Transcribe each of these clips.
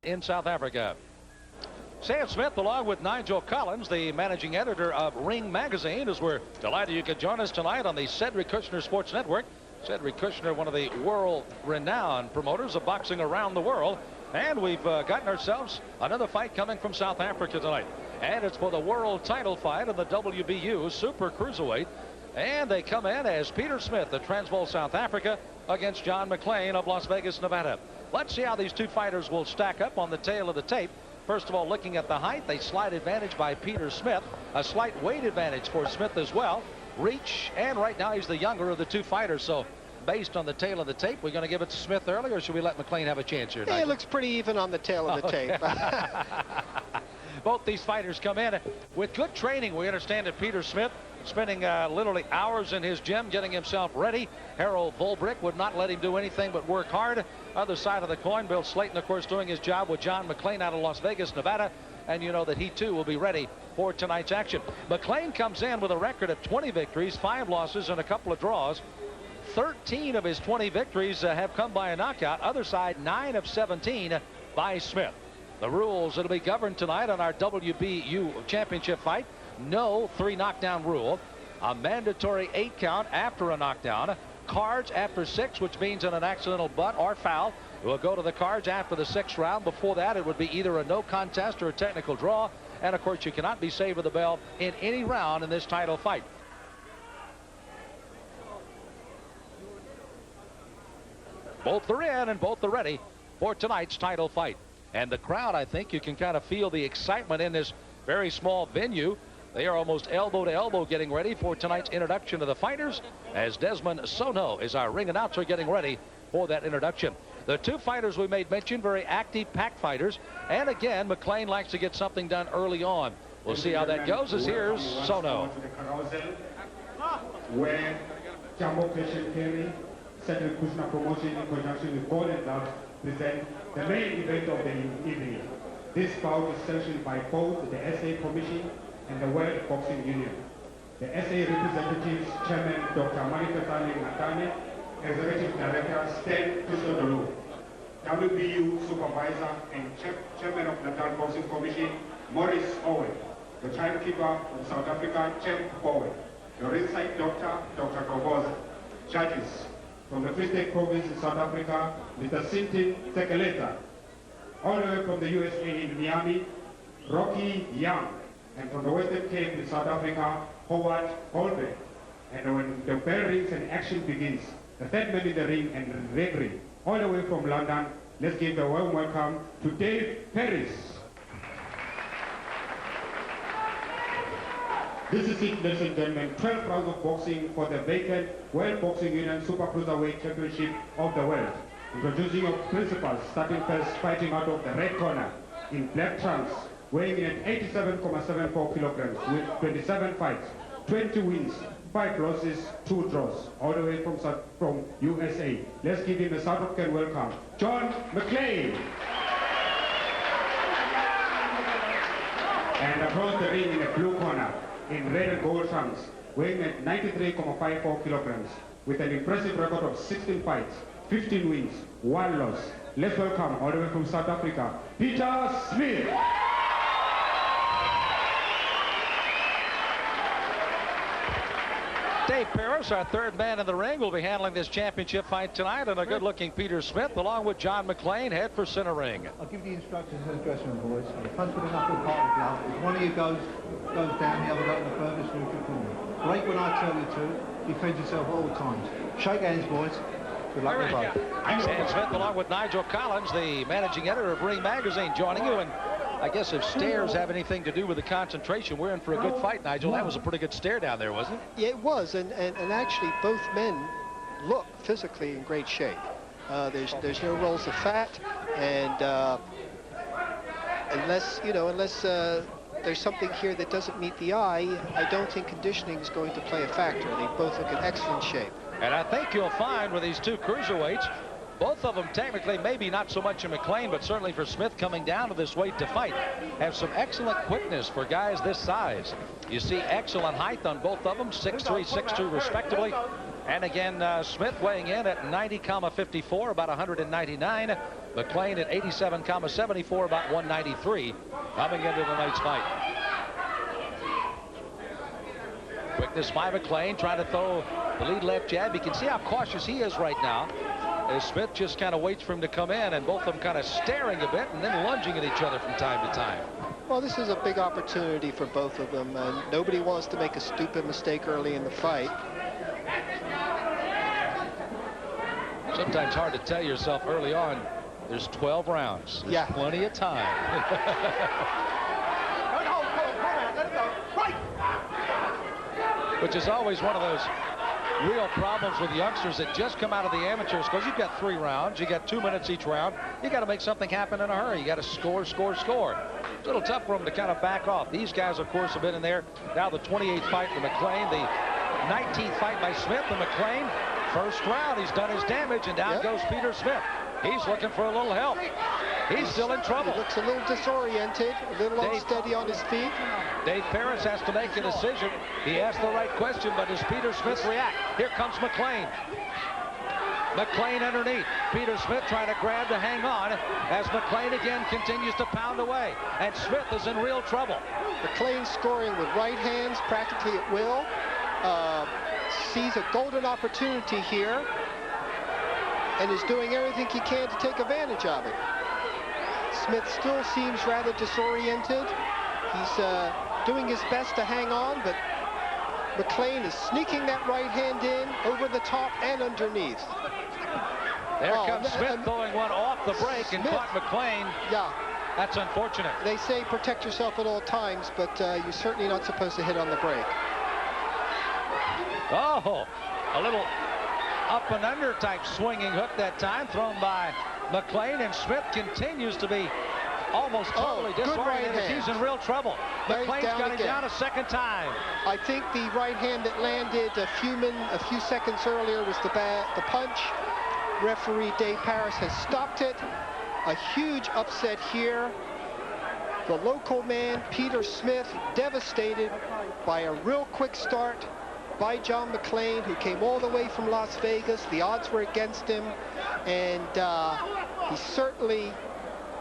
in South Africa. Sam Smith, along with Nigel Collins, the managing editor of Ring Magazine, as we're delighted you could join us tonight on the Cedric Kushner Sports Network. Cedric Kushner, one of the world-renowned promoters of boxing around the world. And we've gotten ourselves another fight coming from South Africa tonight. And it's for the world title fight in the WBU Super Cruiserweight. And they come in as Peter Smith of Transvaal, South Africa, against John McClain of Las Vegas, Nevada. Let's see how these two fighters will stack up on the tail of the tape. First of all, looking at the height, a slight advantage by Peter Smith, a slight weight advantage for Smith as well. Reach, and right now he's the younger of the two fighters. So based on the tail of the tape, we're going to give it to Smith early, or should we let McClain have a chance here? Yeah, it looks pretty even on the tail of the tape. Both these fighters come in with good training. We understand that Peter Smith spending literally hours in his gym getting himself ready. Harold Volbrick would not let him do anything but work hard. Other side of the coin, Bill Slayton, of course, doing his job with John McClain out of Las Vegas, Nevada. And you know that he, too, will be ready for tonight's action. McClain comes in with a record of 20 victories, 5 losses, and a couple of draws. 13 of his 20 victories have come by a knockout. Other side, 9 of 17 by Smith. The rules that'll be governed tonight on our WBU championship fight: no 3 knockdown rule, a mandatory 8 count after a knockdown, cards after 6, which means in an accidental butt or foul, it will go to the cards after the 6th round. Before that, it would be either a no contest or a technical draw. And of course, you cannot be saved with the bell in any round in this title fight. Both are in and both are ready for tonight's title fight. And the crowd, I think you can kind of feel the excitement in this very small venue. They are almost elbow to elbow getting ready for tonight's introduction to the fighters, as Desmond Sono is our ring announcer getting ready for that introduction. The two fighters we made mention, very active pack fighters. And again, McClain likes to get something done early on. We'll see how that goes, as here's Sono. Where Jambo Christian Kerry, Cedric Kushner Promotion in conjunction with Gold and Love present the main event of the evening. This bout is sanctioned by both the SA Commission and the World Boxing Union. The SA representatives, Chairman Dr. Manifestani Natane, Executive Director Stan Kusodolu, WBU Supervisor and Chairman of Natal Boxing Commission, Maurice Owen, the timekeeper of South Africa, Champ Owen, the ringside doctor, Dr. Koboza, judges from the Free State Province in South Africa, Mr. Sintin Tekeleta, all the way from the USA in Miami, Rocky Young, and from the Western Cape in South Africa, Howard Goldberg. And when the bell rings and action begins, the third man in the ring and referee, all the way from London, let's give a warm welcome to Dave Paris. This is it, ladies and gentlemen, 12 rounds of boxing for the vacant World Boxing Union Super Cruiserweight Championship of the world. Introducing your principals, starting first, fighting out of the red corner in black trunks, weighing in at 87.74 kilograms with 27 fights, 20 wins, 5 losses, 2 draws, all the way from USA. Let's give him a South African welcome, John McClain. And across the ring in the blue corner, in red and gold trunks, weighing at 93.54 kilograms, with an impressive record of 16 fights, 15 wins, 1 loss. Let's welcome, all the way from South Africa, Peter Smith. Dave Paris, our third man in the ring, will be handling this championship fight tonight, and a good-looking Peter Smith, along with John McClain, head for center ring. I'll give you the instructions in the dressing room, boys. Punch with an upper part of the glove. If one of you goes down, the other goes in the furthest neutral corner. Break when I tell you to. Defend yourself at all times. Shake hands, boys. Good luck to both. Sam Smith, along with Nigel Collins, the managing editor of Ring Magazine, joining you. And I guess if stares have anything to do with the concentration, we're in for a good fight, Nigel. That was a pretty good stare down there, wasn't it? Yeah, it was, and actually both men look physically in great shape. There's no rolls of fat, and unless there's something here that doesn't meet the eye, I don't think conditioning is going to play a factor. They both look in excellent shape. And I think you'll find with these two cruiserweights, both of them technically, maybe not so much in McClain, but certainly for Smith coming down to this weight to fight, have some excellent quickness for guys this size. You see excellent height on both of them, 6'3", 6'2", respectively. And again, Smith weighing in at 90,54, about 199. McClain at 87,74, about 193 coming into tonight's fight. Quickness by McClain, trying to throw the lead left jab. You can see how cautious he is right now, as Smith just kind of waits for him to come in, and both of them kind of staring a bit and then lunging at each other from time to time. Well, this is a big opportunity for both of them, and nobody wants to make a stupid mistake early in the fight. Sometimes hard to tell yourself early on. There's 12 rounds. There's yeah, plenty of time. Which is always one of those real problems with youngsters that just come out of the amateurs, because you've got 3 rounds, you got 2 minutes each round. You got to make something happen in a hurry. You got to score, score, score. It's a little tough for them to kind of back off. These guys, of course, have been in there. Now the 28th fight for McClain, the 19th fight by Smith, and McClain, first round, he's done his damage, and down goes Peter Smith. He's looking for a little help. He's still in trouble. He looks a little disoriented, a little unsteady on his feet. Dave Paris has to make a decision. He asked the right question, but does Peter Smith react? Here comes McClain. McClain underneath. Peter Smith trying to grab to hang on as McClain again continues to pound away. And Smith is in real trouble. McClain scoring with right hands practically at will. Sees a golden opportunity here and is doing everything he can to take advantage of it. Smith still seems rather disoriented. He's doing his best to hang on, but McClain is sneaking that right hand in over the top and underneath. There comes Smith throwing one off the break and caught McClain. Yeah. That's unfortunate. They say protect yourself at all times, but you're certainly not supposed to hit on the break. Oh, a little up and under type swinging hook that time thrown by McClain, and Smith continues to be almost totally disoriented. Right, he's in real trouble. McClain's got him down a second time. I think the right hand that landed a few seconds earlier was the punch. Referee Dave Paris has stopped it. A huge upset here. The local man, Peter Smith, devastated by a real quick start by John McClain, who came all the way from Las Vegas. The odds were against him, and he certainly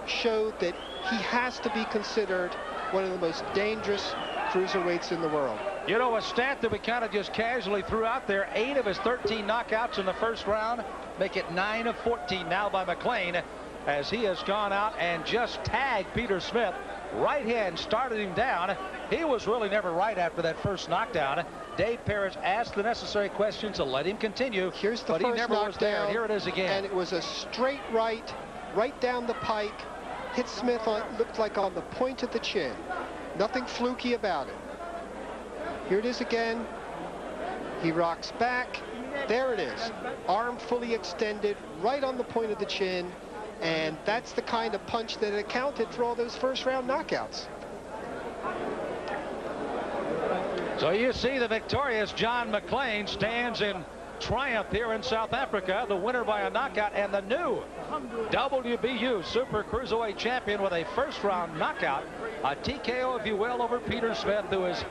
showed that he has to be considered one of the most dangerous cruiserweights in the world. You know, a stat that we kind of just casually threw out there, 8 of his 13 knockouts in the first round make it 9 of 14 now by McClain, as he has gone out and just tagged Peter Smith. Right hand started him down. He was really never right after that first knockdown. Dave Paris asked the necessary questions to let him continue. Here's the but first he never was there. Here it is again. And it was a straight right down the pike. Hit Smith on, looked like on the point of the chin. Nothing fluky about it. Here it is again. He rocks back. There it is. Arm fully extended, right on the point of the chin. And that's the kind of punch that accounted for all those first round knockouts. So you see the victorious John McClain stands in triumph here in South Africa, the winner by a knockout, and the new WBU Super Cruiserweight Champion with a first round knockout, a TKO if you will, over Peter Smith, who is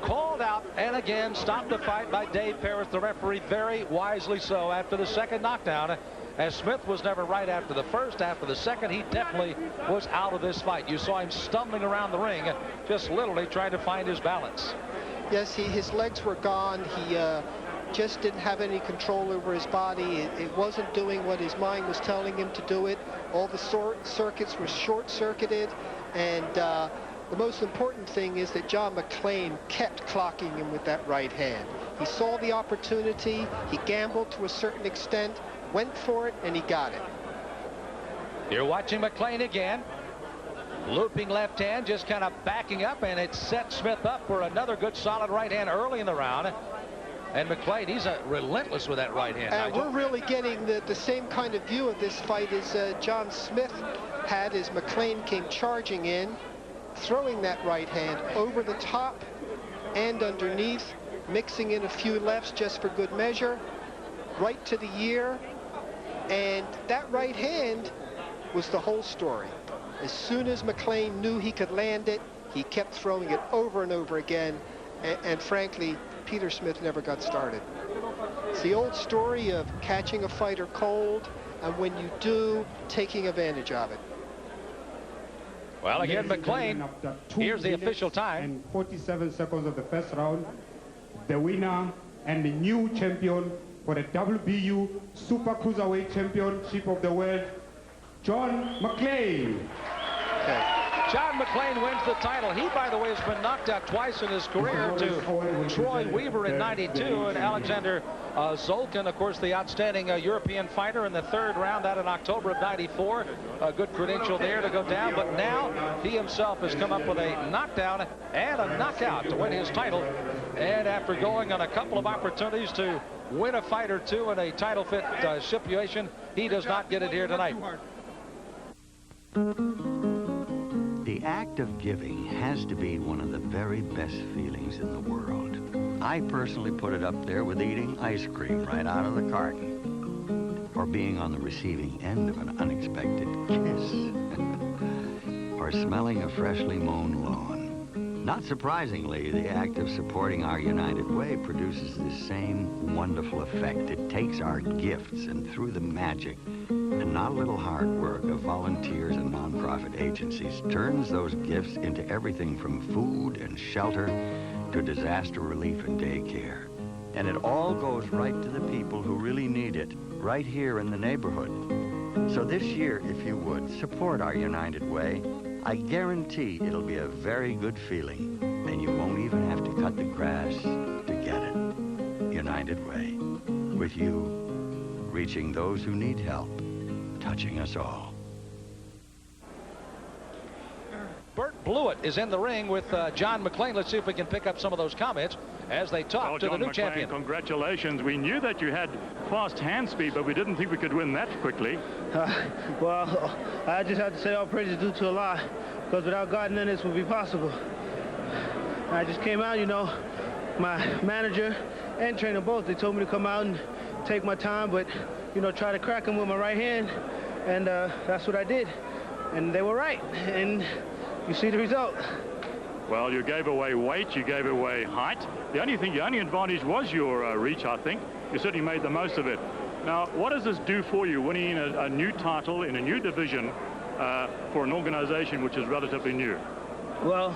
called out and again stopped the fight by Dave Paris, the referee, very wisely so, after the second knockdown. As Smith was never right after the first. After the second, he definitely was out of this fight. You saw him stumbling around the ring, just literally trying to find his balance. Yes, his legs were gone. He just didn't have any control over his body. It wasn't doing what his mind was telling him to do it. All the circuits were short-circuited, and the most important thing is that John McClain kept clocking him with that right hand. He saw the opportunity. He gambled to a certain extent, went for it, and he got it. You're watching McClain again. Looping left hand, just kind of backing up, and it set Smith up for another good solid right hand early in the round. And McClain, he's relentless with that right hand. And we're really getting the same kind of view of this fight as John Smith had as McClain came charging in, throwing that right hand over the top and underneath, mixing in a few lefts just for good measure, right to the ear. And that right hand was the whole story. As soon as McClain knew he could land it, he kept throwing it over and over again. And frankly, Peter Smith never got started. It's the old story of catching a fighter cold and when you do, taking advantage of it. Well, again, Ladies and McClain, gentlemen, after 2 here's the minutes official time. and 47 seconds of the first round, the winner and the new champion for the WBU Super Cruiserweight Championship of the World, John McClain. Okay. John McClain wins the title. He, by the way, has been knocked out twice in his career to Troy Weaver in '92 and Alexander Zolkin, of course, the outstanding European fighter in the third round, that in October of '94. A good credential there to go down, but now he himself has come up with a knockdown and a knockout to win his title. And after going on a couple of opportunities to win a fight or two in a title fit situation, he does not get it here tonight. The act of giving has to be one of the very best feelings in the world. I personally put it up there with eating ice cream right out of the carton, or being on the receiving end of an unexpected kiss, or smelling a freshly mown lawn. Not surprisingly, the act of supporting our United Way produces the same wonderful effect. It takes our gifts and through the magic and not a little hard work of volunteers and nonprofit agencies turns those gifts into everything from food and shelter to disaster relief and daycare. And it all goes right to the people who really need it, right here in the neighborhood. So this year, if you would, support our United Way. I guarantee it'll be a very good feeling, and you won't even have to cut the grass to get it. United Way, with you, reaching those who need help, touching us all. Bert Blewett is in the ring with John McClain. Let's see if we can pick up some of those comments as they talk to the new champion. Congratulations. We knew that you had fast hand speed, but we didn't think we could win that quickly. Well, I just have to say all praises due to Allah, because without God, none of this would be possible. I just came out, you know, my manager and trainer both, they told me to come out and take my time, but, you know, try to crack him with my right hand, and that's what I did. And they were right, and you see the result. Well, you gave away weight, you gave away height. The only advantage was your reach, I think. You certainly made the most of it. Now, what does this do for you, winning a new title in a new division for an organization which is relatively new? Well,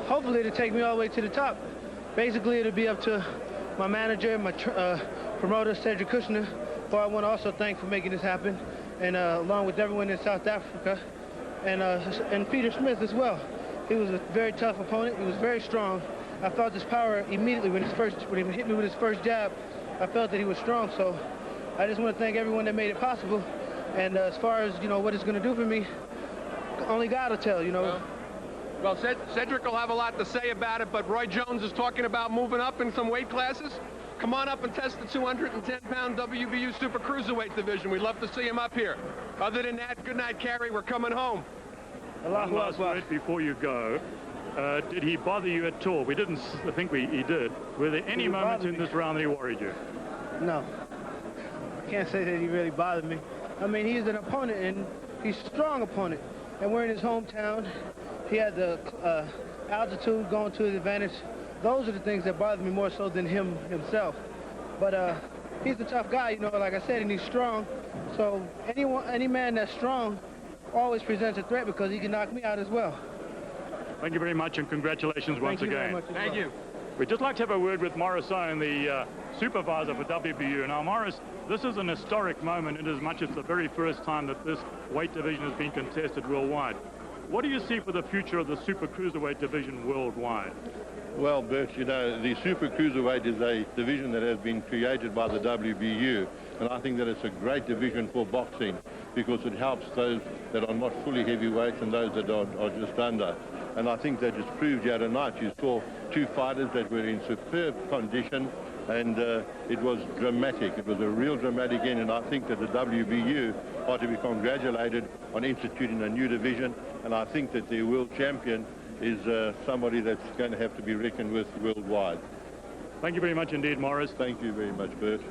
hopefully it'll take me all the way to the top. Basically, it'll be up to my manager, my promoter, Cedric Kushner, who I want to also thank for making this happen, and along with everyone in South Africa, and Peter Smith as well. He was a very tough opponent. He was very strong. I felt his power immediately when he hit me with his first jab. I felt that he was strong. So I just want to thank everyone that made it possible. And as far as, you know, what it's going to do for me, only God will tell, you know. Well, Cedric will have a lot to say about it, but Roy Jones is talking about moving up in some weight classes. Come on up and test the 210-pound WBU Super Cruiserweight division. We'd love to see him up here. Other than that, good night, Carrie. We're coming home. One last word before you go. Did he bother you at all? We didn't think he did. Were there any moments in this round that he worried you? No. I can't say that he really bothered me. I mean, he's an opponent, and he's a strong opponent. And we're in his hometown. He had the altitude going to his advantage. Those are the things that bother me more so than himself. But he's a tough guy, you know, like I said, and he's strong. So any man that's strong always presents a threat because he can knock me out as well. Thank you very much, and congratulations once again. Thank you. We'd just like to have a word with Morris Owen, the supervisor for WBU. Now, Morris, this is an historic moment in as much as the very first time that this weight division has been contested worldwide. What do you see for the future of the Super Cruiserweight division worldwide? Well, Bert, you know, the Super Cruiserweight is a division that has been created by the WBU, and I think that it's a great division for boxing because it helps those that are not fully heavyweights and those that are just under. And I think that just proved here tonight. You saw two fighters that were in superb condition, and it was dramatic. It was a real dramatic end, and I think that the WBU are to be congratulated on instituting a new division, and I think that the world champion is somebody that's going to have to be reckoned with worldwide. Thank you very much indeed, Morris. Thank you very much, Bert.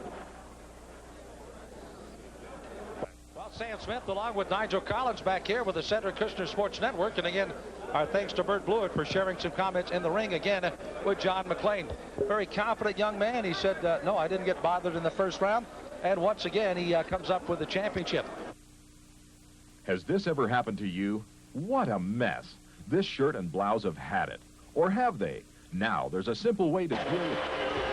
Well, Sam Smith along with Nigel Collins back here with the Cedric Kushner Sports Network. And again, our thanks to Bert Blewett for sharing some comments in the ring again with John McClain. Very confident young man. He said, no, I didn't get bothered in the first round. And once again, he comes up with the championship. Has this ever happened to you? What a mess. This shirt and blouse have had it. Or have they? Now, there's a simple way to deal with it.